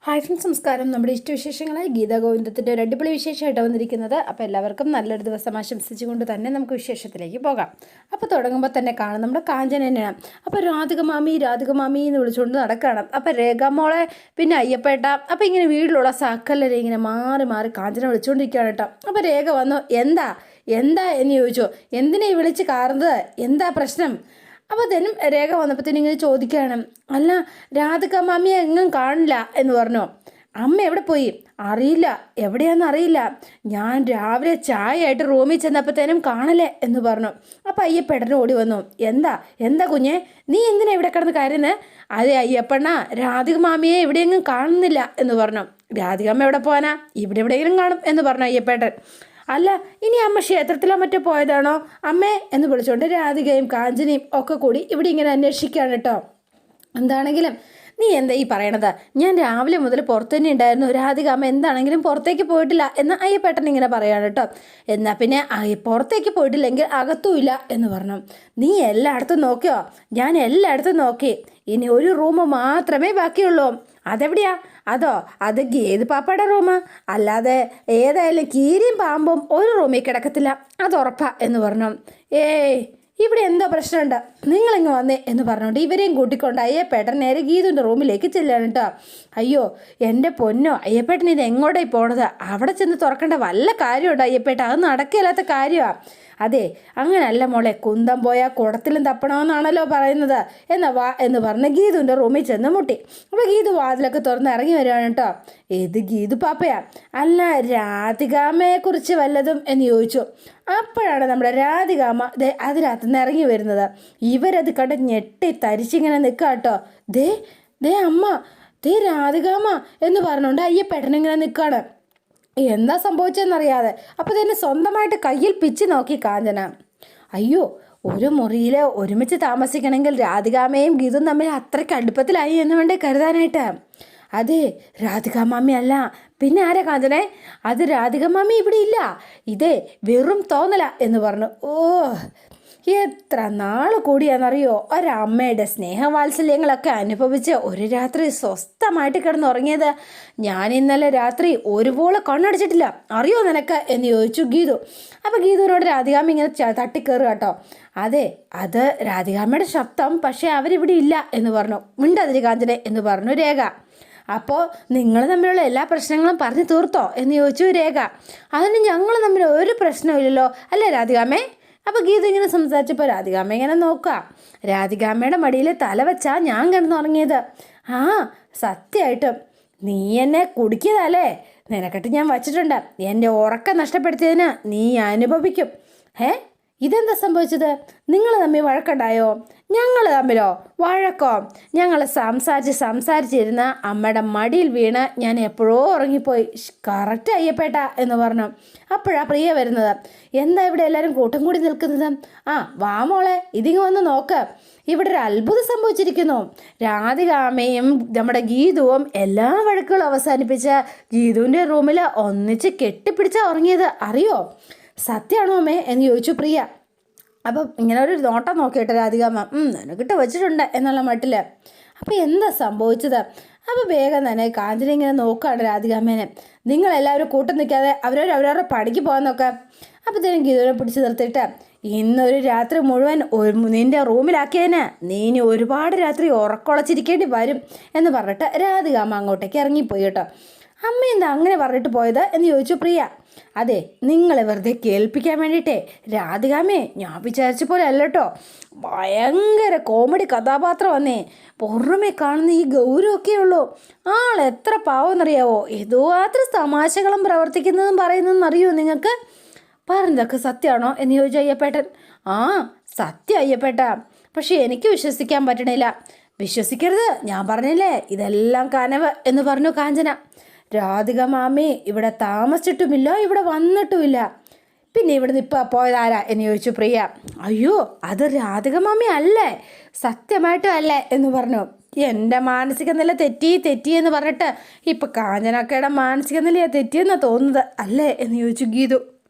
Hi friends, നമസ്കാരം. നമ്മുടെ ഇഷ്ടവിശേഷങ്ങളായി ഗീതാ ഗോവിന്ദത്തിൻ്റെ ഒരു അടിപൊളി വിശേഷമായിട്ട് വന്നിരിക്കുന്നത്. അപ്പോൾ എല്ലാവർക്കും നല്ലൊരു ദിവസം ആശംസിച്ചുകൊണ്ട് തന്നെ നമുക്ക് വിശേഷത്തിലേക്ക് പോകാം. അപ്പോൾ തുടങ്ങുമ്പോൾ തന്നെ കാണാം നമ്മുടെ കാഞ്ചനനെയാണ്. അപ്പോൾ രാധിക മാമി എന്ന് വിളിച്ചുകൊണ്ട് നടക്കുകയാണ്. അപ്പോൾ രേഖാമോളെ പിന്നെ അയ്യപ്പേട്ട അപ്പോൾ ഇങ്ങനെ വീട്ടിലുള്ള സകലരെ ഇങ്ങനെ മാറി മാറി കാഞ്ചന വിളിച്ചുകൊണ്ടിരിക്കുകയാണ് കേട്ടോ. അപ്പോൾ രേഖ വന്നു. എന്താ എന്ന് ചോദിച്ചു. എന്തിനാ ഈ വിളിച്ച് കാറുന്നത്? എന്താ പ്രശ്നം? അപ്പോൾ തന്നെ രേഖ വന്നപ്പോഴത്തേനും ഇങ്ങനെ ചോദിക്കുകയാണ്, അല്ല രാധിക മാമിയെ എങ്ങും കാണില്ല എന്ന് പറഞ്ഞു. അമ്മ എവിടെ പോയി? അറിയില്ല, എവിടെയാണെന്ന് അറിയില്ല. ഞാൻ രാവിലെ ചായ ആയിട്ട് റൂമിൽ ചെന്നപ്പോഴത്തേനും കാണലേ എന്ന് പറഞ്ഞു. അപ്പം അയ്യപ്പേട്ടന് ഓടി വന്നു. എന്താ കുഞ്ഞെ, നീ എന്തിനാ ഇവിടെ കിടന്ന് കയറുന്നത്? അതെ അയ്യപ്പണ്ണ, രാധിക മാമിയെ എവിടെയെങ്കിലും കാണുന്നില്ല എന്ന് പറഞ്ഞു. രാധിക അമ്മ എവിടെ പോകാനാ? ഇവിടെ എവിടെയെങ്കിലും കാണും എന്ന് പറഞ്ഞു അയ്യപ്പേട്ടൻ. അല്ല, ഇനി അമ്മ ക്ഷേത്രത്തിലോ മറ്റോ പോയതാണോ അമ്മേ എന്ന് വിളിച്ചുകൊണ്ട് രാധികയും കാഞ്ചനയും ഒക്കെ കൂടി ഇവിടെ ഇങ്ങനെ അന്വേഷിക്കുകയാണ് കേട്ടോ. എന്താണെങ്കിലും നീ എന്താ ഈ പറയണത്? ഞാൻ രാവിലെ മുതൽ പുറത്തു തന്നെ ഉണ്ടായിരുന്നു. രാധിക അമ്മ എന്താണെങ്കിലും പുറത്തേക്ക് പോയിട്ടില്ല എന്ന് അയ്യപ്പേട്ടൻ ഇങ്ങനെ പറയാണ് കേട്ടോ. എന്നാൽ പിന്നെ പുറത്തേക്ക് പോയിട്ടില്ലെങ്കിൽ അകത്തുമില്ല എന്ന് പറഞ്ഞു. നീ എല്ലായിടത്തും നോക്കിയോ? ഞാൻ എല്ലായിടത്തും നോക്കി. ഇനി ഒരു റൂം മാത്രമേ ബാക്കിയുള്ളൂ. അതെവിടെയാ? അത് ഗീത് പാപ്പയുടെ റൂമാ. അല്ലാതെ ഏതായാലും കീരിയും പാമ്പും ഒരു റൂമിൽ കിടക്കത്തില്ല, അത് ഉറപ്പാ എന്ന് പറഞ്ഞു. ഇവിടെ എന്തോ പ്രശ്നമുണ്ട്, നിങ്ങളിങ്ങ് വന്നേ എന്ന് പറഞ്ഞുകൊണ്ട് ഇവരെയും കൂട്ടിക്കൊണ്ട് അയ്യപ്പേട്ടൻ നേരെ ഗീതുവിൻ്റെ റൂമിലേക്ക് ചെല്ലാണ് കേട്ടോ. അയ്യോ എൻ്റെ പൊന്നോ, അയ്യപ്പേട്ടൻ ഇത് എങ്ങോട്ടായി പോണത്? അവിടെ ചെന്ന് തുറക്കേണ്ട വല്ല കാര്യമുണ്ടോ അയ്യപ്പേട്ട? അത് നടക്കില്ലാത്ത കാര്യമാണ്. അതെ, അങ്ങനല്ല മോളെ, കുന്തം പോയാൽ കുടത്തിലും തപ്പണമെന്നാണല്ലോ പറയുന്നത്. എന്നാ വാ എന്ന് പറഞ്ഞ് ഗീതുവിൻ്റെ റൂമിൽ ചെന്ന് മുട്ടി. അപ്പോൾ ഗീതു വാതിലൊക്കെ തുറന്ന് ഇറങ്ങി വരികയാണ് കേട്ടോ. ഏത് ഗീതു പാപ്പയാ? അല്ല, രാധികാമ്മയെക്കുറിച്ച് വല്ലതും എന്ന് ചോദിച്ചു. അപ്പോഴാണ് നമ്മുടെ രാധികാമ്മ അതിനകത്തുനിന്ന് ഇറങ്ങി വരുന്നത്. ഇവരത് കണ്ട് ഞെട്ടി തരിച്ചിങ്ങനെ നിൽക്കുക കേട്ടോ. ദേ അമ്മ, രാധികാമ്മ എന്ന് പറഞ്ഞുകൊണ്ട് അയ്യപ്പേട്ടനിങ്ങനെ നിൽക്കുകയാണ്. എന്താ സംഭവിച്ചതെന്നറിയാതെ അപ്പോൾ തന്നെ സ്വന്തമായിട്ട് കയ്യിൽ പിച്ച് നോക്കി കാഞ്ചന. അയ്യോ, ഒരു മുറിയിൽ ഒരുമിച്ച് താമസിക്കണമെങ്കിൽ രാധികാമ്മയും ഗീതും തമ്മിൽ അത്രയ്ക്ക് അടുപ്പത്തിലായി എന്ന് വേണ്ടേ കരുതാനായിട്ട്. അതെ, രാധിക മാമി അല്ല, പിന്നെ ആരാ കാഞ്ചനെ? അത് രാധിക മാമി ഇവിടെ ഇല്ല, ഇതേ വെറും തോന്നല എന്ന് പറഞ്ഞു. ഓ, എത്ര നാൾ കൂടിയാണെന്നറിയോ ഒരമ്മയുടെ സ്നേഹവാത്സല്യങ്ങളൊക്കെ അനുഭവിച്ച് ഒരു രാത്രി സ്വസ്ഥമായിട്ട് കിടന്നുറങ്ങിയത്. ഞാൻ ഇന്നലെ രാത്രി ഒരുപോലെ കണ്ണടിച്ചിട്ടില്ല, അറിയോ നിനക്ക് എന്ന് ചോദിച്ചു ഗീതു. അപ്പോൾ ഗീതുവിനോട് രാധികാമ്മ ഇങ്ങനെ തട്ടിക്കയറുക കേട്ടോ. അതെ, അത് രാധികാമ്മയുടെ ശബ്ദം, പക്ഷേ അവരിവിടെ ഇല്ല എന്ന് പറഞ്ഞു. മിണ്ടതിരി കാഞ്ചനെ എന്ന് പറഞ്ഞു രേഖ. അപ്പോൾ നിങ്ങൾ തമ്മിലുള്ള എല്ലാ പ്രശ്നങ്ങളും പറഞ്ഞു തീർത്തോ എന്ന് ചോദിച്ചു രേഖ. അതിന് ഞങ്ങൾ തമ്മിൽ ഒരു പ്രശ്നമില്ലല്ലോ അല്ലേ രാധികാമ്മേ? അപ്പോൾ ഗീത ഇങ്ങനെ സംസാരിച്ചപ്പോൾ രാധികാമ്മ ഇങ്ങനെ നോക്കുക. രാധികാമ്മയുടെ മടിയിൽ തല വെച്ചാൽ ഞാൻ കിടന്നുറങ്ങിയത്. ആ, സത്യമായിട്ടും നീ എന്നെ കുടിക്കിയതല്ലേ? നിനക്കിട്ട് ഞാൻ വച്ചിട്ടുണ്ട്. എൻ്റെ ഉറക്കം നഷ്ടപ്പെടുത്തിയതിന് നീ അനുഭവിക്കും. ഇതെന്താ സംഭവിച്ചത്? നിങ്ങൾ തമ്മിൽ വഴക്കുണ്ടായോ? ഞങ്ങൾ തമ്മിലോ? വഴക്കോ? ഞങ്ങൾ സംസാരിച്ചിരുന്ന അമ്മയുടെ മടിയിൽ വീണ് ഞാൻ എപ്പോഴോ ഉറങ്ങിപ്പോയി. കറക്റ്റ് അയ്യപ്പേട്ട എന്ന് പറഞ്ഞു. അപ്പോഴാണ് പ്രിയ വരുന്നത്. എന്താ ഇവിടെ എല്ലാവരും കൂട്ടം കൂടി നിൽക്കുന്നത്? വാ മോളെ, ഇതിങ്ങ് വന്ന് നോക്ക്. ഇവിടെ ഒരു അത്ഭുതം സംഭവിച്ചിരിക്കുന്നു. രാധികാമ്മയും നമ്മുടെ ഗീതുവും എല്ലാ വഴക്കുകളും അവസാനിപ്പിച്ച് ഗീതുവിൻ്റെ റൂമിൽ ഒന്നിച്ച് കെട്ടിപ്പിടിച്ചാ ഉറങ്ങിയത്, അറിയോ? സത്യമാണോ അമ്മേ എന്ന് ചോദിച്ചു പ്രിയ. അപ്പം ഇങ്ങനെ ഒരു നോട്ടം നോക്കിയിട്ട് രാധികാമ്മ നിനക്കിട്ട് വെച്ചിട്ടുണ്ട് എന്നുള്ള മട്ടിൽ. അപ്പോൾ എന്താ സംഭവിച്ചത്? അപ്പോൾ വേഗം തന്നെ കാഞ്ചന ഇങ്ങനെ നോക്കുകയാണ് രാധികാമ്മേനെ. നിങ്ങളെല്ലാവരും കൂട്ടം നിൽക്കാതെ അവരവരുടെ പണിക്ക് പോകാൻ നോക്കാം. അപ്പോഴത്തേനും ഗീതുവിനെ പിടിച്ച് നിർത്തിയിട്ട് ഇന്നൊരു രാത്രി മുഴുവൻ നിൻ്റെ റൂമിലാക്കിയതിന് നീ ഇനി ഒരുപാട് രാത്രി ഉറക്കൊളച്ചിരിക്കേണ്ടി വരും എന്ന് പറഞ്ഞിട്ട് രാധികാമ്മ അങ്ങോട്ടേക്ക് ഇറങ്ങിപ്പോയി കേട്ടോ. അമ്മ എന്താ അങ്ങനെ പറഞ്ഞിട്ട് പോയത് എന്ന് ചോദിച്ചു പ്രിയ. അതെ, നിങ്ങളെ വെറുതെ കേൾപ്പിക്കാൻ വേണ്ടിയിട്ടേ രാധികാമ്മേ, ഞാൻ വിചാരിച്ച പോലെ അല്ല കേട്ടോ. ഭയങ്കര കോമഡി കഥാപാത്രം വന്നേ. പുറമെ കാണുന്ന ഈ ഗൗരവമൊക്കെ ഉള്ളൂ. ആൾ എത്ര പാവമെന്നറിയാവോ? ഏതോ അത്ര തമാശകളും പ്രവർത്തിക്കുന്നതും പറയുന്നതെന്ന് അറിയോ നിങ്ങൾക്ക്? പറഞ്ഞതൊക്കെ സത്യമാണോ എന്ന് ചോദിച്ചു അയ്യപ്പേട്ടൻ. സത്യം അയ്യപ്പേട്ട, പക്ഷെ എനിക്ക് വിശ്വസിക്കാൻ പറ്റണില്ല. വിശ്വസിക്കരുത്, ഞാൻ പറഞ്ഞില്ലേ ഇതെല്ലാം കനവ് എന്ന് പറഞ്ഞു കാഞ്ചന. രാധിക മാമി ഇവിടെ താമസിച്ചിട്ടുമില്ല, ഇവിടെ വന്നിട്ടുമില്ല. പിന്നെ ഇവിടുന്ന് ഇപ്പം പോയതാരാ എന്ന് ചോദിച്ചു പ്രിയ. അയ്യോ, അത് രാധിക മാമി അല്ലേ, സത്യമായിട്ടും അല്ലേ എന്ന് പറഞ്ഞു. എൻ്റെ മാനസിക നില തെറ്റി എന്ന് പറഞ്ഞിട്ട് ഇപ്പം കാഞ്ചനക്കയുടെ മാനസിക നിലയാണ് തെറ്റിയെന്നാണ് തോന്നുന്നത് അല്ലേ എന്ന് ചോദിച്ചു ഗീതു.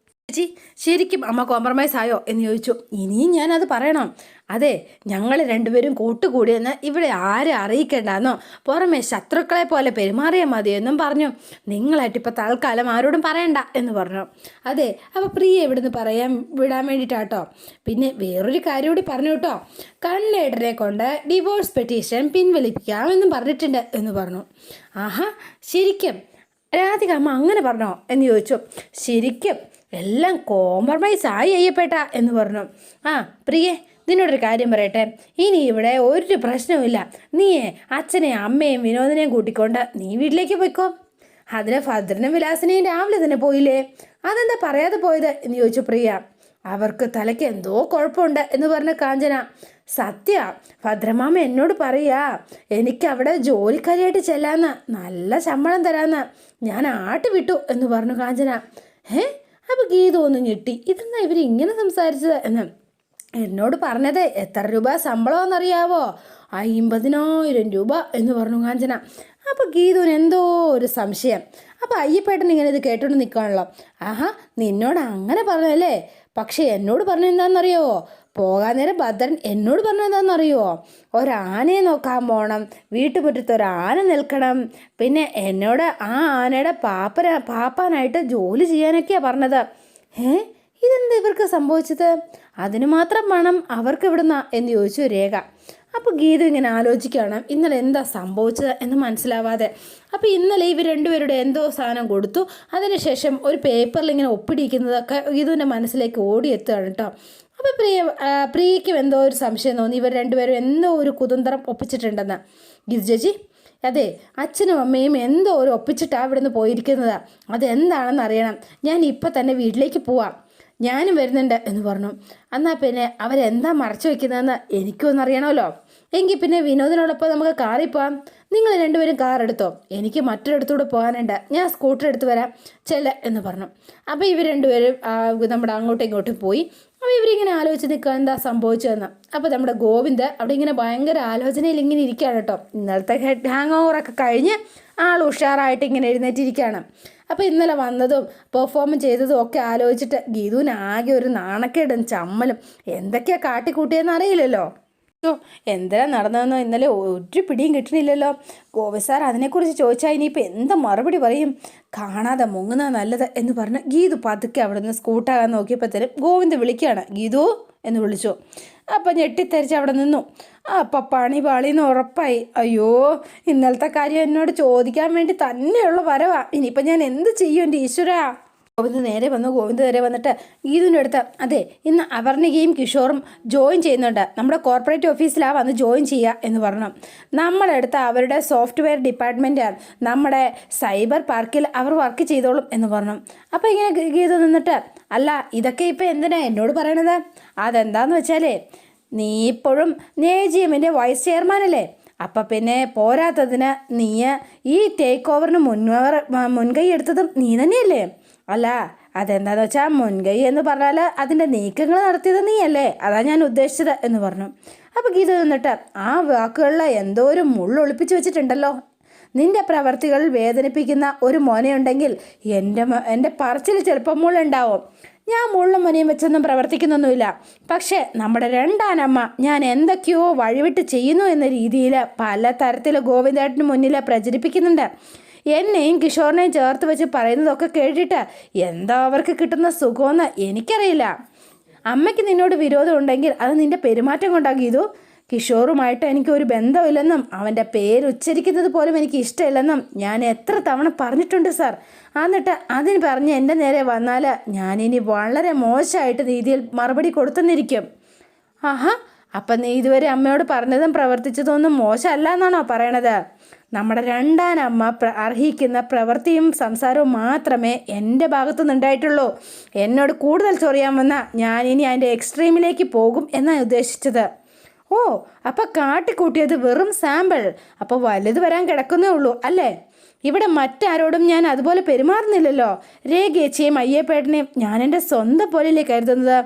ചേച്ചി ശരിക്കും അമ്മ കോംപ്രമൈസ് ആയോ എന്ന് ചോദിച്ചു. ഇനിയും ഞാനത് പറയണം? അതെ, ഞങ്ങൾ രണ്ടുപേരും കൂട്ടുകൂടിയെന്ന് ഇവിടെ ആരെ അറിയിക്കേണ്ടെന്നോ, പുറമെ ശത്രുക്കളെ പോലെ പെരുമാറിയാൽ മതിയെന്നും പറഞ്ഞു. നിങ്ങളായിട്ട് ഇപ്പോൾ തൽക്കാലം ആരോടും പറയണ്ട എന്ന് പറഞ്ഞു. അതെ, അപ്പോൾ പ്രിയ ഇവിടുന്ന് പറയാൻ വിടാൻ വേണ്ടിയിട്ടാട്ടോ. പിന്നെ വേറൊരു കാര്യം കൂടി പറഞ്ഞു കേട്ടോ, കണ്ണേടനെ കൊണ്ട് ഡിവോഴ്സ് പെറ്റീഷൻ പിൻവലിപ്പിക്കാമെന്നും പറഞ്ഞിട്ടുണ്ട് എന്ന് പറഞ്ഞു. ആഹാ, ശരിക്കും രാധിക അമ്മ അങ്ങനെ പറഞ്ഞോ എന്ന് ചോദിച്ചു. ശരിക്കും എല്ലാം കോംപ്രമൈസ് ആയി അയ്യപ്പേട്ട എന്ന് പറഞ്ഞു. ആ പ്രിയേ, നിന്നോടൊരു കാര്യം പറയട്ടെ, ഇനി ഇവിടെ ഒരു പ്രശ്നവുമില്ല. നീയേ അച്ഛനെയും അമ്മയും വിനോദിനെയും കൂട്ടിക്കൊണ്ട് നീ വീട്ടിലേക്ക് പോയിക്കോ. അതിന് ഭദ്രനും വിലാസിനെയും രാവിലെ തന്നെ പോയില്ലേ, അതെന്താ പറയാതെ പോയത് എന്ന് ചോദിച്ചു പ്രിയ. അവർക്ക് തലയ്ക്ക് എന്തോ കുഴപ്പമുണ്ട് എന്ന് പറഞ്ഞ കാഞ്ചന. സത്യ, ഭദ്രമാമ എന്നോട് പറയാ എനിക്ക് അവിടെ ജോലിക്കാരിയായിട്ട് ചെല്ലാന്ന്, നല്ല ശമ്പളം തരാന്ന്. ഞാൻ ആട്ടി വിട്ടു എന്ന് പറഞ്ഞു കാഞ്ചന. അപ്പോൾ ഗീത ഒന്ന് ഞെട്ടി. ഇതെന്നാ ഇവരിങ്ങനെ സംസാരിച്ചത് എന്ന്. എന്നോട് പറഞ്ഞത് എത്ര രൂപ ശമ്പളമെന്നറിയാവോ? 50,000 രൂപ എന്ന് പറഞ്ഞു കാഞ്ചന. അപ്പോൾ ഗീതുവിന് എന്തോ ഒരു സംശയം. അപ്പോൾ അയ്യപ്പേട്ടൻ ഇങ്ങനെ ഇത് കേട്ടോണ്ട് നിൽക്കുകയാണല്ലോ. ആഹാ, നിന്നോട് അങ്ങനെ പറഞ്ഞല്ലേ? പക്ഷെ എന്നോട് പറഞ്ഞെന്താണെന്നറിയാവോ? പോകാൻ നേരം ഭദ്രൻ എന്നോട് പറഞ്ഞെന്താണെന്നറിയുമോ? ഒരാനയെ നോക്കാൻ പോകണം, വീട്ടുമുറ്റത്ത് ഒരാന നിൽക്കണം, പിന്നെ എന്നോട് ആ ആനയുടെ പാപ്പാനായിട്ട് ജോലി ചെയ്യാനൊക്കെയാണ് പറഞ്ഞത്. ഇതെന്താ ഇവർക്ക് സംഭവിച്ചത്? അതിന് മാത്രം പണം അവർക്ക് ഇവിടുന്ന എന്ന് ചോദിച്ചു രേഖ. അപ്പോൾ ഗീത ഇങ്ങനെ ആലോചിക്കുകയാണ് ഇന്നലെ എന്താ സംഭവിച്ചത് എന്ന് മനസ്സിലാവാതെ. അപ്പോൾ ഇന്നലെ ഇവർ രണ്ടുപേരുടെ എന്തോ സാധനം കൊടുത്തു, അതിനുശേഷം ഒരു പേപ്പറിൽ ഇങ്ങനെ ഒപ്പിടിക്കുന്നതൊക്കെ ഗീതുവിൻ്റെ മനസ്സിലേക്ക് ഓടിയെത്തുകയാണ് കേട്ടോ. അപ്പോൾ പ്രിയയ്ക്കും എന്തോ ഒരു സംശയം തോന്നി, ഇവർ രണ്ടുപേരും എന്തോ ഒരു കുതന്ത്രം ഒപ്പിച്ചിട്ടുണ്ടെന്ന്. ഗീതു ചേച്ചി, അതെ, അച്ഛനും അമ്മയും എന്തോ ഒരു ഒപ്പിച്ചിട്ടാണ് ഇവിടെ നിന്ന് പോയിരിക്കുന്നത്. അതെന്താണെന്ന് അറിയണം. ഞാൻ ഇപ്പം തന്നെ വീട്ടിലേക്ക് പോവാം, ഞാനും വരുന്നുണ്ട് എന്ന് പറഞ്ഞു. എന്നാൽ പിന്നെ അവരെന്താ മറച്ചു വയ്ക്കുന്നതെന്ന് എനിക്കൊന്നും അറിയണമല്ലോ. എങ്കിൽ പിന്നെ വിനോദിനോടൊപ്പം നമുക്ക് കാറിൽ പോവാം. നിങ്ങൾ രണ്ടുപേരും കാർ എടുത്തോ, എനിക്ക് മറ്റൊരിടത്തൂടെ പോകാനുണ്ട്, ഞാൻ സ്കൂട്ടർ എടുത്ത് വരാം, ചെല്ല എന്ന് പറഞ്ഞു. അപ്പോൾ ഇവർ രണ്ടുപേരും നമ്മുടെ അങ്ങോട്ടും ഇങ്ങോട്ടും പോയി. അപ്പോൾ ഇവരിങ്ങനെ ആലോചിച്ച് നിൽക്കുക എന്താ സംഭവിച്ചതെന്ന്. അപ്പോൾ നമ്മുടെ ഗോവിന്ദ് അവിടെ ഇങ്ങനെ ഭയങ്കര ആലോചനയിൽ ഇങ്ങനെ ഇരിക്കുകയാണ് കേട്ടോ. ഇന്നലത്തെ ഹാങ് ഓവറൊക്കെ കഴിഞ്ഞ് ആൾ ഉഷാറായിട്ട് ഇങ്ങനെ എഴുന്നേറ്റിരിക്കുകയാണ്. അപ്പോൾ ഇന്നലെ വന്നതും പെർഫോം ചെയ്തതും ഒക്കെ ആലോചിച്ചിട്ട് ഗീതുവിന് ആകെ ഒരു നാണക്കേടും ചമ്മലും. എന്തൊക്കെയാണ് കാട്ടിക്കൂട്ടിയെന്ന് അറിയില്ലല്ലോ. എന്തിനാ നടന്നതെന്നോ ഇന്നലെ ഒരു പിടിയും കിട്ടണില്ലല്ലോ. ഗോവി സാർ അതിനെക്കുറിച്ച് ചോദിച്ചാൽ ഇനിയിപ്പോൾ എന്താ മറുപടി പറയും? കാണാതെ മുങ്ങുന്നത് നല്ലത് എന്ന് പറഞ്ഞ് ഗീതു പതുക്കെ അവിടെ നിന്ന് സ്കൂട്ടാകാൻ നോക്കിയപ്പോഴത്തേനും ഗോവിന്ദ് വിളിക്കുകയാണ്. ഗീതു എന്ന് വിളിച്ചു. അപ്പം ഞെട്ടിത്തരിച്ച് അവിടെ നിന്നു. അപ്പം പണി പാളിന്ന് ഉറപ്പായി. അയ്യോ, ഇന്നലത്തെ കാര്യം എന്നോട് ചോദിക്കാൻ വേണ്ടി തന്നെയുള്ള വരവാ. ഇനിയിപ്പം ഞാൻ എന്ത് ചെയ്യും എൻ്റെ ഈശ്വരാ? ഗോവിന്ദ് നേരെ വന്നിട്ട് ഗീതുവിൻ്റെ അടുത്ത്, അതെ, ഇന്ന് അവർണികയും കിഷോറും ജോയിൻ ചെയ്യുന്നുണ്ട്, നമ്മുടെ കോർപ്പറേറ്റ് ഓഫീസിലാണ് വന്ന് ജോയിൻ ചെയ്യുക എന്ന് പറഞ്ഞു. നമ്മളെടുത്ത് അവരുടെ സോഫ്റ്റ്വെയർ ഡിപ്പാർട്ട്മെൻറ്റ് നമ്മുടെ സൈബർ പാർക്കിൽ അവർ വർക്ക് ചെയ്തോളും എന്ന് പറഞ്ഞു. അപ്പോൾ ഇങ്ങനെ ഗീതു നിന്നിട്ട്, അല്ല ഇതൊക്കെ ഇപ്പോൾ എന്തിനാ എന്നോട് പറയണത്? അതെന്താന്ന് വെച്ചാലേ, നീ ഇപ്പോഴും AGMൻ്റെ വൈസ് ചെയർമാനല്ലേ, അപ്പം പിന്നെ പോരാത്തതിന് നീ ഈ ടേക്ക് ഓവറിന് മുൻകൈ എടുത്തതും നീ തന്നെയല്ലേ? അല്ല അതെന്താണെന്ന് വെച്ചാൽ മുൻകൈ എന്ന് പറഞ്ഞാൽ അതിൻ്റെ നീക്കങ്ങൾ നടത്തിയത് നീയല്ലേ, അതാ ഞാൻ ഉദ്ദേശിച്ചത് എന്ന് പറഞ്ഞു. അപ്പോൾ ഗീത നിന്നിട്ട്, ആ വാക്കുകളിൽ എന്തോ ഒരു മുള്ളൊളിപ്പിച്ച് വെച്ചിട്ടുണ്ടല്ലോ. നിൻ്റെ പ്രവർത്തികൾ വേദനിപ്പിക്കുന്ന ഒരു മോനയുണ്ടെങ്കിൽ എൻ്റെ പറച്ചിൽ ചിലപ്പോൾ മുള്ളുണ്ടാവും. ഞാൻ മുള്ളും മുനയും വെച്ചൊന്നും പ്രവർത്തിക്കുന്നൊന്നുമില്ല. പക്ഷേ നമ്മുടെ രണ്ടാനമ്മ ഞാൻ എന്തൊക്കെയോ വഴിവിട്ട് ചെയ്യുന്നു എന്ന രീതിയിൽ പല തരത്തിൽ ഗോവിന്ദേട്ടന് മുന്നിൽ പ്രചരിപ്പിക്കുന്നുണ്ട്. എന്നെയും കിഷോറിനെയും ചേർത്ത് വെച്ച് പറയുന്നതൊക്കെ കേട്ടിട്ട് എന്താ അവർക്ക് കിട്ടുന്ന സുഖമെന്ന് എനിക്കറിയില്ല. അമ്മയ്ക്ക് നിന്നോട് വിരോധം ഉണ്ടെങ്കിൽ അത് നിൻ്റെ പെരുമാറ്റം കൊണ്ടാണ് ഗീതു. കിഷോറുമായിട്ട് എനിക്കൊരു ബന്ധമില്ലെന്നും അവൻ്റെ പേര് ഉച്ചരിക്കുന്നത് പോലും എനിക്ക് ഇഷ്ടമില്ലെന്നും ഞാൻ എത്ര തവണ പറഞ്ഞിട്ടുണ്ട് സാർ. എന്നിട്ട് അതിന് പറഞ്ഞ് എൻ്റെ നേരെ വന്നാൽ ഞാനിനി വളരെ മോശമായിട്ട് രീതിയിൽ മറുപടി കൊടുത്തെന്നിരിക്കും. ആഹാ, അപ്പം നീ ഇതുവരെ അമ്മയോട് പറഞ്ഞതും പ്രവർത്തിച്ചതും ഒന്നും മോശമല്ല എന്നാണോ പറയണത്? നമ്മുടെ രണ്ടാനമ്മ അർഹിക്കുന്ന പ്രവൃത്തിയും സംസാരവും മാത്രമേ എൻ്റെ ഭാഗത്തു നിന്നുണ്ടായിട്ടുള്ളൂ. എന്നോട് കൂടുതൽ ചൊറിയാൻ വന്നാൽ ഞാനിനി അതിൻ്റെ എക്സ്ട്രീമിലേക്ക് പോകും എന്നാണ് ഉദ്ദേശിച്ചത്. ഓ, അപ്പോൾ കാട്ടിക്കൂട്ടിയത് വെറും സാമ്പിൾ. അപ്പോൾ വലുത് വരാൻ കിടക്കുന്നേ ഉള്ളൂ അല്ലേ? ഇവിടെ മറ്റാരോടും ഞാൻ അതുപോലെ പെരുമാറുന്നില്ലല്ലോ. രേഖേച്ചിയും അയ്യപ്പേട്ടനെയും ഞാൻ എൻ്റെ സ്വന്തം പോലെയല്ലേ കരുതുന്നത്.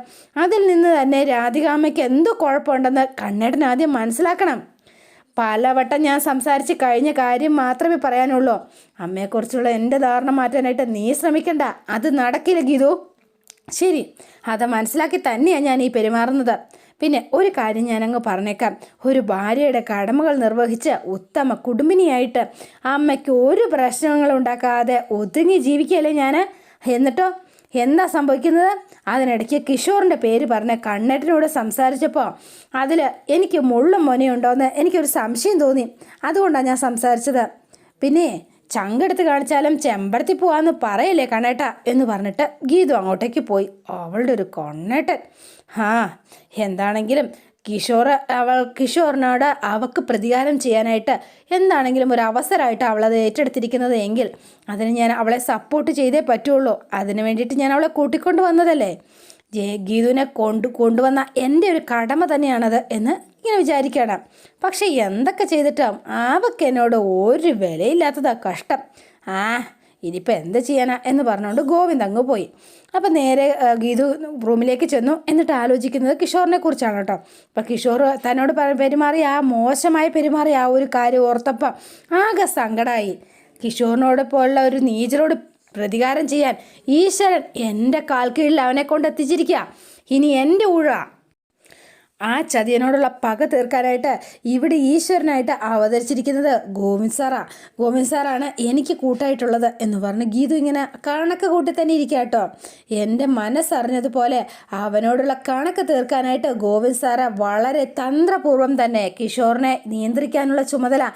അതിൽ നിന്ന് തന്നെ രാധികാമ്മയ്ക്ക് എന്തോ കുഴപ്പമുണ്ടെന്ന് കണ്ണേട്ടൻ ആദ്യം മനസ്സിലാക്കണം. പലവട്ടം ഞാൻ സംസാരിച്ച് കഴിഞ്ഞ കാര്യം മാത്രമേ പറയാനുള്ളൂ. അമ്മയെക്കുറിച്ചുള്ള എൻ്റെ ധാരണ മാറ്റാനായിട്ട് നീ ശ്രമിക്കണ്ട, അത് നടക്കില്ല ഗീതു. ശരി, അത് മനസ്സിലാക്കി തന്നെയാണ് ഞാൻ ഈ പെരുമാറുന്നത്. പിന്നെ ഒരു കാര്യം ഞാനങ്ങ് പറഞ്ഞേക്കാം, ഒരു ഭാര്യയുടെ കടമകൾ നിർവഹിച്ച് ഉത്തമ കുടുംബിനിയായിട്ട് അമ്മയ്ക്ക് ഒരു പ്രശ്നങ്ങളും ഉണ്ടാക്കാതെ ഒതുങ്ങി ജീവിക്കുകയല്ലേ ഞാൻ. എന്നിട്ടോ എന്താ സംഭവിക്കുന്നത്? അതിനിടയ്ക്ക് കിഷോറിൻ്റെ പേര് പറഞ്ഞ് കണ്ണേട്ടനോട് സംസാരിച്ചപ്പോൾ അതിൽ എനിക്ക് മുള്ളും മൊനയുണ്ടോയെന്ന് എനിക്കൊരു സംശയം തോന്നി. അതുകൊണ്ടാണ് ഞാൻ സംസാരിച്ചത്. പിന്നെ ചങ്കെടുത്ത് കാണിച്ചാലും ചെമ്പരത്തി പോവാന്ന് പറയല്ലേ കണ്ണേട്ട എന്ന് പറഞ്ഞിട്ട് ഗീതു അങ്ങോട്ടേക്ക് പോയി. അവളുടെ ഒരു കൊണ്ണേട്ടൻ. എന്താണെങ്കിലും കിഷോറിനോട് അവൾക്ക് പ്രതികാരം ചെയ്യാനായിട്ട് എന്താണെങ്കിലും ഒരു അവസരമായിട്ട് അവളത് ഏറ്റെടുത്തിരിക്കുന്നത് എങ്കിൽ അതിന് ഞാൻ അവളെ സപ്പോർട്ട് ചെയ്തേ പറ്റുള്ളൂ. അതിന് വേണ്ടിയിട്ട് ഞാൻ അവളെ കൂട്ടിക്കൊണ്ട് വന്നതല്ലേ. ഗീതുവിനെ കൊണ്ടുവന്ന എൻ്റെ ഒരു കടമ തന്നെയാണത് എന്ന് ഇങ്ങനെ വിചാരിക്കണം. പക്ഷെ എന്തൊക്കെ ചെയ്തിട്ടും അവൾക്ക് എന്നോട് ഒരു വിലയില്ലാത്തതാ. കഷ്ടം. ഇനിയിപ്പോൾ എന്ത് ചെയ്യാനാ എന്ന് പറഞ്ഞുകൊണ്ട് ഗോവിന്ദ് അങ്ങ് പോയി. അപ്പം നേരെ ഗീതു റൂമിലേക്ക് ചെന്നു. എന്നിട്ട് ആലോചിക്കുന്നത് കിഷോറിനെ കുറിച്ചാണ് കേട്ടോ. അപ്പം കിഷോർ തന്നോട് പെരുമാറിയ മോശമായി പെരുമാറിയ ഒരു കാര്യം ഓർത്തപ്പം ആകെ സങ്കടമായി. കിഷോറിനോട് പോലുള്ള ഒരു നീചരോട് പ്രതികാരം ചെയ്യാൻ ഈശ്വരൻ എൻ്റെ കാൽ കീഴിൽ അവനെ കൊണ്ട് എത്തിച്ചിരിക്കുക. ഇനി എൻ്റെ ഊഴ. ആ ചതിയനോടുള്ള പക തീർക്കാനായിട്ട് ഇവിടെ ഈശ്വരനായിട്ട് അവതരിച്ചിരിക്കുന്നത് ഗോവിന്ദ് സാറാണ് എനിക്ക് കൂട്ടായിട്ടുള്ളത് എന്ന് പറഞ്ഞ് ഗീതു ഇങ്ങനെ കണക്ക് കൂട്ടി തന്നെ ഇരിക്കുക കേട്ടോ. എൻ്റെ മനസ്സറിഞ്ഞതുപോലെ അവനോടുള്ള കണക്ക് തീർക്കാനായിട്ട് ഗോവിന്ദ് സാറ് വളരെ തന്ത്രപൂർവ്വം തന്നെ കിഷോറിനെ നിയന്ത്രിക്കാനുള്ള ചുമതല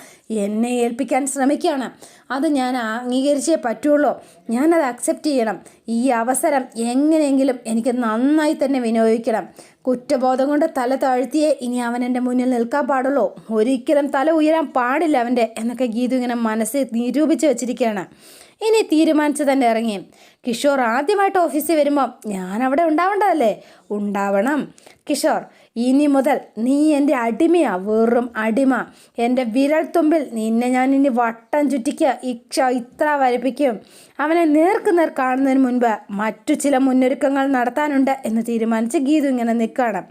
എന്നെ ഏൽപ്പിക്കാൻ ശ്രമിക്കുകയാണ്. അത് ഞാൻ അംഗീകരിച്ചേ പറ്റുള്ളൂ. ഞാനത് അക്സെപ്റ്റ് ചെയ്യണം. ഈ അവസരം എങ്ങനെയെങ്കിലും എനിക്ക് നന്നായി തന്നെ വിനിയോഗിക്കണം. കുറ്റബോധം കൊണ്ട് തല താഴ്ത്തിയേ ഇനി അവൻ എൻ്റെ മുന്നിൽ നിൽക്കാൻ പാടുള്ളൂ. ഒരിക്കലും തല ഉയരാൻ പാടില്ല അവൻ്റെ എന്നൊക്കെ ഗീതു ഇങ്ങനെ മനസ്സിൽ നിരൂപിച്ച് വെച്ചിരിക്കുകയാണ്. ഇനി തീരുമാനിച്ച് തന്നെ ഇറങ്ങി. കിഷോർ ആദ്യമായിട്ട് ഓഫീസിൽ വരുമ്പോൾ ഞാൻ അവിടെ ഉണ്ടാവേണ്ടതല്ലേ? ഉണ്ടാവണം. കിഷോർ, ഇനി മുതൽ നീ എൻ്റെ അടിമയാ, വെറും അടിമ. എൻ്റെ വിരൽ തുമ്പിൽ നിന്നെ ഞാൻ ഇനി വട്ടം ചുറ്റിക്കുക, ഇത്ര വരപ്പിക്കും. അവനെ നേർക്കുനേർ കാണുന്നതിന് മുൻപ് മറ്റു ചില മുന്നൊരുക്കങ്ങൾ നടത്താനുണ്ട് എന്ന് തീരുമാനിച്ച് ഗീതു ഇങ്ങനെ നിൽക്കുകയാണ്.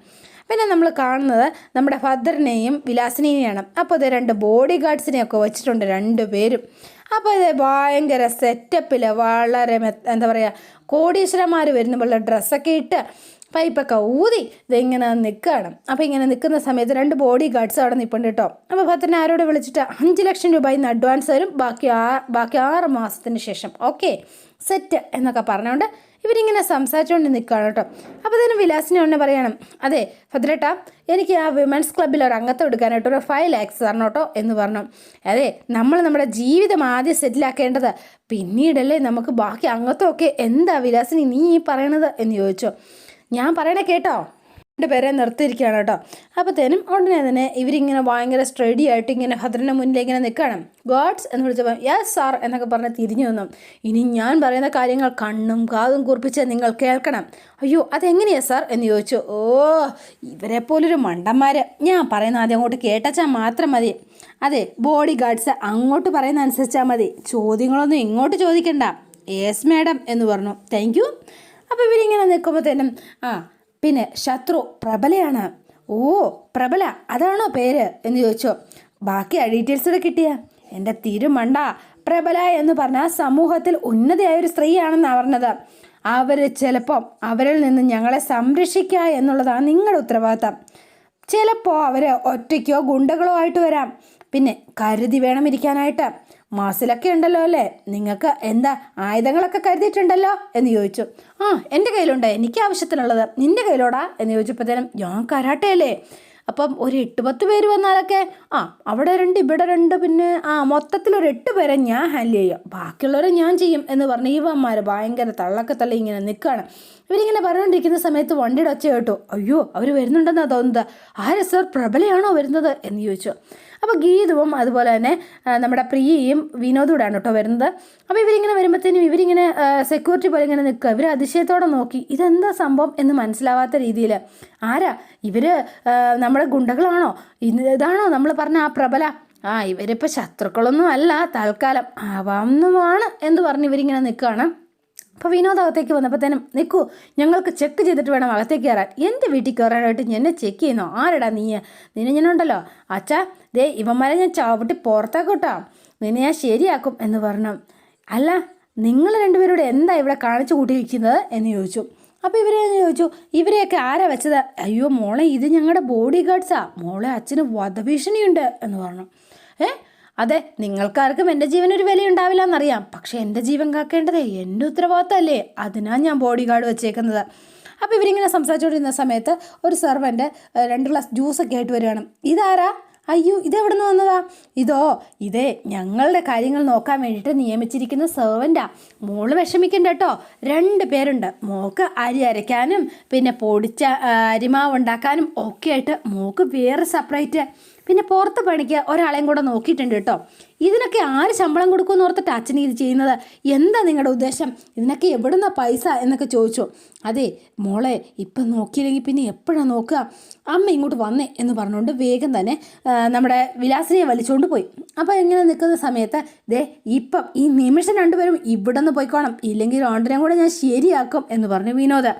പിന്നെ നമ്മൾ കാണുന്നത് നമ്മുടെ ഭദ്രനെയും വിലാസിനെയാണ്. അപ്പോൾ ഇത് 2 ബോഡി ഗാർഡ്സിനെയൊക്കെ വെച്ചിട്ടുണ്ട് 2 പേരും. അപ്പോൾ ഇത് ഭയങ്കര സെറ്റപ്പിൽ വളരെ എന്താ പറയുക, കോടീശ്വരന്മാർ വരുന്ന ഡ്രസ്സൊക്കെ ഇട്ട് പൈപ്പൊക്കെ ഊതി ഇതിങ്ങനെ നിൽക്കുകയാണ്. അപ്പോൾ ഇങ്ങനെ നിൽക്കുന്ന സമയത്ത് 2 ബോഡി ഗാർഡ്സ് അവിടെ നിൽപ്പുണ്ട് കേട്ടോ. അപ്പോൾ ഭദ്രനെ ആരോട് വിളിച്ചിട്ട് 5 ലക്ഷം രൂപ ഇന്ന് അഡ്വാൻസ് തരും, ബാക്കി 6 മാസത്തിന് ശേഷം ഓക്കെ സെറ്റ് എന്നൊക്കെ പറഞ്ഞുകൊണ്ട് ഇവരിങ്ങനെ സംസാരിച്ചുകൊണ്ട് നിൽക്കുകയാണ് കേട്ടോ. അപ്പോൾ ഇതിന് വിലാസിനെ ഒന്ന് പറയണം, അതെ ഭദ്രേട്ടാ, എനിക്ക് ആ വിമൻസ് ക്ലബ്ബിൽ ഒരു അംഗത്വം എടുക്കാനായിട്ട് ഒരു 5 lakhs തരണം കേട്ടോ എന്ന് പറഞ്ഞു. അതെ, നമ്മൾ നമ്മുടെ ജീവിതം ആദ്യം സെറ്റിലാക്കേണ്ടത്, പിന്നീടല്ലേ നമുക്ക് ബാക്കി അംഗത്വമൊക്കെ. എന്താ വിലാസിനി നീ ഈ പറയണത് എന്ന് ചോദിച്ചു. ഞാൻ പറയണേ കേട്ടോ. 2 പേരെ നിർത്തിയിരിക്കുകയാണ് കേട്ടോ. അപ്പോഴത്തേനും ഉടനെ തന്നെ ഇവരിങ്ങനെ ഭയങ്കര സ്റ്റഡി ആയിട്ട് ഇങ്ങനെ ഭദ്രൻ്റെ മുന്നിൽ ഇങ്ങനെ നിൽക്കണം. ഗോഡ്സ് എന്ന് വിളിച്ചപ്പോൾ യെസ് സാർ എന്നൊക്കെ പറഞ്ഞ് തിരിഞ്ഞു വന്നു. ഇനി ഞാൻ പറയുന്ന കാര്യങ്ങൾ കണ്ണും കാതും കുറിപ്പിച്ച് നിങ്ങൾ കേൾക്കണം. അയ്യോ അതെങ്ങനെയാ സാർ എന്ന് ചോദിച്ചു. ഇവരെ പോലൊരു മണ്ടന്മാർ. ഞാൻ പറയുന്ന ആദ്യം അങ്ങോട്ട് കേട്ടച്ചാൽ മാത്രം മതി. അതെ, ബോഡി ഗാർഡ്സ് അങ്ങോട്ട് പറയുന്ന അനുസരിച്ചാൽ മതി, ചോദ്യങ്ങളൊന്നും ഇങ്ങോട്ട് ചോദിക്കണ്ട. യെസ് മാഡം എന്ന് പറഞ്ഞു. Thank you. അപ്പോൾ ഇവരിങ്ങനെ നിൽക്കുമ്പോഴത്തേനും പിന്നെ ശത്രു പ്രബലയാണ്. പ്രബല അതാണോ പേര് എന്ന് ചോദിച്ചു. ബാക്കി ഡീറ്റെയിൽസ് കിട്ടിയ എൻ്റെ തിരുമണ്ട. പ്രബല എന്ന് പറഞ്ഞാൽ സമൂഹത്തിൽ ഉന്നതയായൊരു സ്ത്രീയാണെന്നാണ് പറഞ്ഞത്. അവർ ചിലപ്പം അവരിൽ നിന്ന് ഞങ്ങളെ സംരക്ഷിക്കുക എന്നുള്ളതാണ് നിങ്ങളുടെ ഉത്തരവാദിത്തം. ചിലപ്പോൾ അവർ ഒറ്റയ്ക്കോ ഗുണ്ടകളോ ആയിട്ട് വരാം. പിന്നെ കരുതി വേണം ഇരിക്കാനായിട്ട്. മാസിലൊക്കെ ഉണ്ടല്ലോ അല്ലേ, നിങ്ങൾക്ക് എന്താ ആയുധങ്ങളൊക്കെ കരുതിയിട്ടുണ്ടല്ലോ എന്ന് ചോദിച്ചു. എൻ്റെ കയ്യിലുണ്ട്, എനിക്ക് ആവശ്യത്തിനുള്ളത്. നിൻ്റെ കയ്യിലോടാ എന്ന് ചോദിച്ചപ്പോഴത്തേനും ഞാൻ കരാട്ടയല്ലേ, അപ്പം ഒരു 8-10 പേര് വന്നാലൊക്കെ അവിടെ 2 ഇവിടെ 2 പിന്നെ മൊത്തത്തിലൊരു 8 പേരെ ഞാൻ ഹാൻഡിൽ ചെയ്യും, ബാക്കിയുള്ളവരെ ഞാൻ ചെയ്യും എന്ന് പറഞ്ഞ് ഇവന്മാർ ഭയങ്കര തള്ളൊക്കെ തള്ളി ഇങ്ങനെ നിൽക്കുകയാണ്. ഇവരിങ്ങനെ പറഞ്ഞുകൊണ്ടിരിക്കുന്ന സമയത്ത് വണ്ടിയുടെ ഒച്ച കേട്ടു. അയ്യോ അവർ വരുന്നുണ്ടെന്നാണ് തോന്നുന്നത്. ആരെ സാർ, പ്രബലയാണോ വരുന്നത് എന്ന് ചോദിച്ചു. അപ്പോൾ ഗീതുവും അതുപോലെ തന്നെ നമ്മുടെ പ്രിയയും വിനോദൂടാണ് കേട്ടോ വരുന്നത്. അപ്പോൾ ഇവരിങ്ങനെ വരുമ്പോഴത്തേനും ഇവരിങ്ങനെ സെക്യൂരിറ്റി പോലെ ഇങ്ങനെ നിൽക്കുക. ഇവർ അതിശയത്തോടെ നോക്കി ഇതെന്താ സംഭവം എന്ന് മനസ്സിലാവാത്ത രീതിയിൽ. ആരാ ഇവർ? നമ്മുടെ ഗുണ്ടകളാണോ? ഇതാണോ നമ്മൾ പറഞ്ഞ ആ പ്രബല? ഇവരിപ്പോൾ ശത്രുക്കളൊന്നും അല്ല, തൽക്കാലം ആവാവുന്നതാണ് എന്ന് പറഞ്ഞ് ഇവരിങ്ങനെ നിൽക്കുകയാണ്. അപ്പോൾ വിനോദ് അകത്തേക്ക് വന്നപ്പോഴത്തേനും നിൽക്കൂ, ഞങ്ങൾക്ക് ചെക്ക് ചെയ്തിട്ട് വേണം അകത്തേക്ക് കയറാൻ. എൻ്റെ വീട്ടിൽ കയറാനായിട്ട് എന്നെ ചെക്ക് ചെയ്യുന്നോ? ആരെടാ നിന്നെ ഞാനുണ്ടല്ലോ അച്ഛാ, ഇവന്മാരെ ഞാൻ ചവിട്ടി പുറത്താക്കോട്ടോ, നിന്നെ ഞാൻ ശരിയാക്കും എന്ന് പറഞ്ഞു. അല്ല നിങ്ങൾ 2 പേരോട് എന്താ ഇവിടെ കാണിച്ചു കൂട്ടിയിരിക്കുന്നത് എന്ന് ചോദിച്ചു. അപ്പോൾ ഇവരെ ചോദിച്ചു, ഇവരെയൊക്കെ ആരാ വെച്ചത്? അയ്യോ മോളെ, ഇത് ഞങ്ങളുടെ ബോഡി ഗാർഡ്സാ, മോളെ അച്ഛന് വധഭീഷണിയുണ്ട് എന്ന് പറഞ്ഞു. അതെ, നിങ്ങൾക്കാർക്കും എൻ്റെ ജീവനൊരു വിലയുണ്ടാവില്ല എന്നറിയാം, പക്ഷെ എൻ്റെ ജീവൻ കാക്കേണ്ടതേ എൻ്റെ ഉത്തരവാദിത്തമല്ലേ, അതിനാണ് ഞാൻ ബോഡി ഗാർഡ് വെച്ചേക്കുന്നത്. അപ്പോൾ ഇവരിങ്ങനെ സംസാരിച്ചുകൊണ്ടിരുന്ന സമയത്ത് ഒരു സെർവൻ്റ് 2 ഗ്ലാസ് ജ്യൂസൊക്കെ ആയിട്ട് വരികയാണ്. ഇതാരാ? അയ്യോ, ഇതെവിടെ നിന്ന് വന്നതാ? ഇതേ ഞങ്ങളുടെ കാര്യങ്ങൾ നോക്കാൻ വേണ്ടിയിട്ട് നിയമിച്ചിരിക്കുന്ന സെർവൻ്റാ. മോള് വിഷമിക്കണ്ട കേട്ടോ, 2 പേരുണ്ട്. മോക്ക് അരി അരയ്ക്കാനും പിന്നെ പൊടിച്ച അരിമാവ് ഉണ്ടാക്കാനും ഒക്കെ ആയിട്ട് മോക്ക് വേറെ സെപ്പറേറ്റ്, പിന്നെ പുറത്ത് പണിക്ക് ഒരാളെയും കൂടെ നോക്കിയിട്ടുണ്ട് കേട്ടോ. ഇതിനൊക്കെ ആര് ശമ്പളം കൊടുക്കുമെന്ന് ഓർത്തിട്ട് അച്ഛൻ ഇത് ചെയ്യുന്നത്? എന്താ നിങ്ങളുടെ ഉദ്ദേശം? ഇതിനൊക്കെ എവിടുന്ന പൈസ എന്നൊക്കെ ചോദിച്ചു. അതെ മോളെ, ഇപ്പം നോക്കിയില്ലെങ്കിൽ പിന്നെ എപ്പോഴാണ് നോക്കുക? അമ്മ ഇങ്ങോട്ട് വന്നേ എന്ന് പറഞ്ഞുകൊണ്ട് വേഗം തന്നെ നമ്മുടെ വിലാസിനെ വലിച്ചുകൊണ്ട് പോയി. അപ്പോൾ ഇങ്ങനെ നിൽക്കുന്ന സമയത്ത് ഇപ്പം ഈ നിമിഷം 2 പേരും ഇവിടെ നിന്ന് പോയിക്കോണം, ഇല്ലെങ്കിൽ രണ്ടിനെയും കൂടെ ഞാൻ ശരിയാക്കും എന്ന് പറഞ്ഞു വിനോദ്.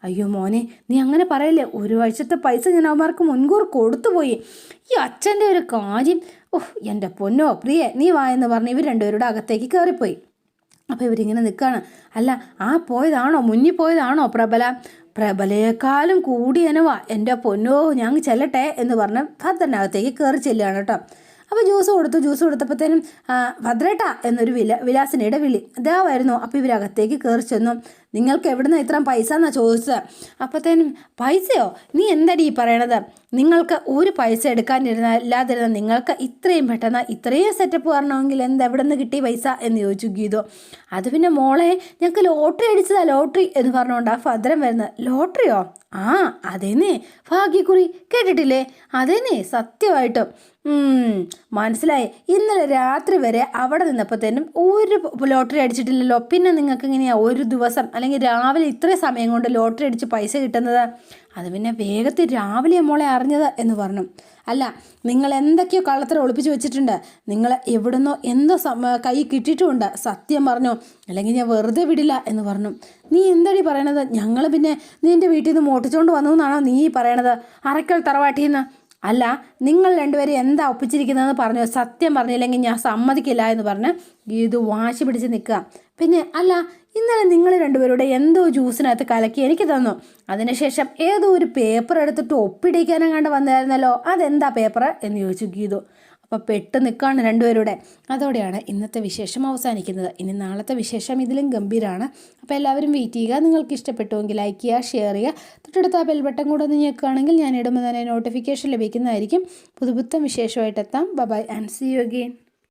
അയ്യോ മോനെ, നീ അങ്ങനെ പറയല്ലേ, 1 ആഴ്ചത്തെ പൈസ ഞാൻ അവന്മാർക്ക് മുൻകൂർ കൊടുത്തുപോയി. ഈ അച്ഛൻ്റെ ഒരു കാര്യം, എൻ്റെ പൊന്നോ പ്രിയെ നീ വാ എന്ന് പറഞ്ഞ് ഇവർ 2 പേരുടെ അകത്തേക്ക് കയറിപ്പോയി. അപ്പോൾ ഇവരിങ്ങനെ നിൽക്കുകയാണ്. അല്ല, ആ പോയതാണോ, മുന്നിൽ പോയതാണോ പ്രബലയെക്കാളും കൂടിയനവാ, എൻ്റെ പൊന്നോ ഞാൻ ചെല്ലട്ടെ എന്ന് പറഞ്ഞ് ഭദ്രനകത്തേക്ക് കയറി ചെല്ലുകയാണ് കേട്ടോ. അപ്പോൾ ജ്യൂസ് കൊടുത്തപ്പോഴത്തേനും ഭദ്രേട്ടാ എന്നൊരു വിലാസിനിയുടെ വിളി ഇതാവായിരുന്നു. അപ്പോൾ ഇവരകത്തേക്ക് കയറി ചെന്നു. നിങ്ങൾക്ക് എവിടുന്ന് ഇത്രയും പൈസ എന്നാണ് ചോദിച്ചത്. അപ്പോഴത്തേനും പൈസയോ? നീ എന്താടി ഈ പറയണത്? നിങ്ങൾക്ക് ഒരു പൈസ ഇല്ലാതിരുന്ന നിങ്ങൾക്ക് ഇത്രയും പെട്ടെന്ന് ഇത്രയും സെറ്റപ്പ് വരണമെങ്കിൽ എവിടെ നിന്ന് കിട്ടി പൈസ എന്ന് ചോദിച്ചു ഗീതു. അത് പിന്നെ മോളെ, ഞങ്ങൾക്ക് ലോട്ടറി അടിച്ചതാ, ലോട്ടറി എന്ന് പറഞ്ഞുകൊണ്ടാണ് ഭദ്രം വരുന്നത്. ലോട്ടറിയോ? അതേന്നേ, ഭാഗ്യക്കുറി കേട്ടിട്ടില്ലേ? അതേന്നേ, സത്യമായിട്ടും മനസ്സിലായി. ഇന്നലെ രാത്രി വരെ അവിടെ നിന്നപ്പോഴത്തേനും ഒരു ലോട്ടറി അടിച്ചിട്ടില്ലല്ലോ, പിന്നെ നിങ്ങൾക്ക് ഇങ്ങനെയാണ് ഒരു ദിവസം അല്ലെങ്കിൽ രാവിലെ ഇത്രയും സമയം കൊണ്ട് ലോട്ടറി അടിച്ച് പൈസ കിട്ടുന്നത്? അത് പിന്നെ വേഗത്തിൽ രാവിലെ മോളെ അറിഞ്ഞത് എന്ന് പറഞ്ഞു. അല്ല, നിങ്ങൾ എന്തൊക്കെയോ കള്ളത്തരം ഒളിപ്പിച്ച് വെച്ചിട്ടുണ്ട്, നിങ്ങൾ എവിടുന്നോ എന്തോ കൈ കിട്ടിയിട്ടുമുണ്ട്, സത്യം പറഞ്ഞു, അല്ലെങ്കിൽ ഞാൻ വെറുതെ വിടില്ല എന്ന് പറഞ്ഞു. നീ എന്താടി പറയണത്? ഞങ്ങൾ പിന്നെ നീ എൻ്റെ വീട്ടിൽ നിന്ന് മോട്ടിച്ചുകൊണ്ട് വന്നു എന്നാണോ നീ പറയണത്? അറക്കൽ തറവാട്ടിൽ നിന്ന്? അല്ല, നിങ്ങൾ 2 പേരും എന്താ ഒപ്പിച്ചിരിക്കുന്നതെന്ന് പറഞ്ഞു, സത്യം പറഞ്ഞില്ലെങ്കിൽ ഞാൻ സമ്മതിക്കില്ല എന്ന് പറഞ്ഞ് ഗീതു വാശി പിടിച്ച് നിൽക്കുക. പിന്നെ അല്ല, ഇന്നലെ നിങ്ങൾ 2 പേരുടെ എന്തോ ജ്യൂസിനകത്ത് കലക്കി എനിക്ക് തന്നു, അതിനുശേഷം ഏതോ ഒരു പേപ്പർ എടുത്തിട്ട് ഒപ്പിടിക്കാനെങ്ങാണ്ട് വന്നായിരുന്നല്ലോ, അതെന്താ പേപ്പർ എന്ന് ചോദിച്ചു ഗീതു. അപ്പോൾ പെട്ട് നിൽക്കുകയാണ് 2 പേരുടെ. അതോടെയാണ് ഇന്നത്തെ വിശേഷം അവസാനിക്കുന്നത്. ഇനി നാളത്തെ വിശേഷം ഇതിലും ഗംഭീരമാണ്. അപ്പോൾ എല്ലാവരും വെയിറ്റ് ചെയ്യുക. നിങ്ങൾക്ക് ഇഷ്ടപ്പെട്ടുവെങ്കിൽ ലൈക്ക് ചെയ്യുക, ഷെയർ ചെയ്യുക, തൊട്ടടുത്ത ബെൽ ബട്ടൺ കൂടെ ഒന്ന് ഞെക്കുകയാണെങ്കിൽ ഞാൻ ഇടുമ്പോൾ തന്നെ നോട്ടിഫിക്കേഷൻ ലഭിക്കുന്നതായിരിക്കും. പുതുപുത്തൻ വിശേഷമായിട്ട് എത്താം. Bye and see you again.